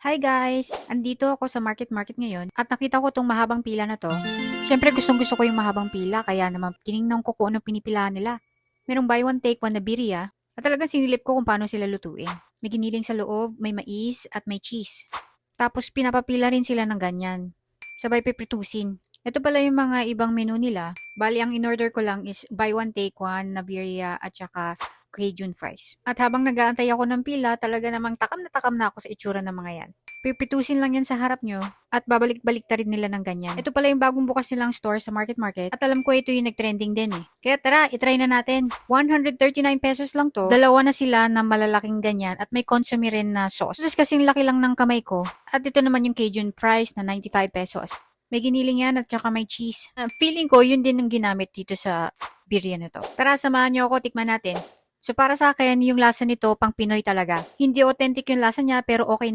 Hi guys! Andito ako sa market ngayon at nakita ko tong mahabang pila na to. Siyempre gustong gusto ko yung mahabang pila kaya naman tinignan ko kung anong pinipilahan nila. Merong buy one take one na birria at talagang sinilip ko kung paano sila lutuin. May giniling sa loob, may mais at may cheese. Tapos pinapapila rin sila ng ganyan. Sabay pipritusin. Ito pala yung mga ibang menu nila. Bali ang in-order ko lang is buy one take one na birria at saka Cajun fries. At habang nag-aantay ako ng pila, talaga namang takam na ako sa itsura ng mga yan. Pipitusin lang yan sa harap nyo at babalik-balik ta rin nila ng ganyan. Ito pala yung bagong bukas nilang store sa market at alam ko ito yung nag-trending din eh. Kaya tara, itry na natin. 139 pesos lang to. Dalawa na sila na malalaking ganyan at may consomme rin na sauce. Tapos kasing laki lang ng kamay ko. At ito naman yung Cajun fries na 95 pesos. May giniling yan at saka may cheese. Feeling ko yun din ang ginamit dito sa birria na to. Tara, samahan nyo ako, tikman natin. So para sa akin, yung lasa nito pang Pinoy talaga. Hindi authentic yung lasa niya pero okay na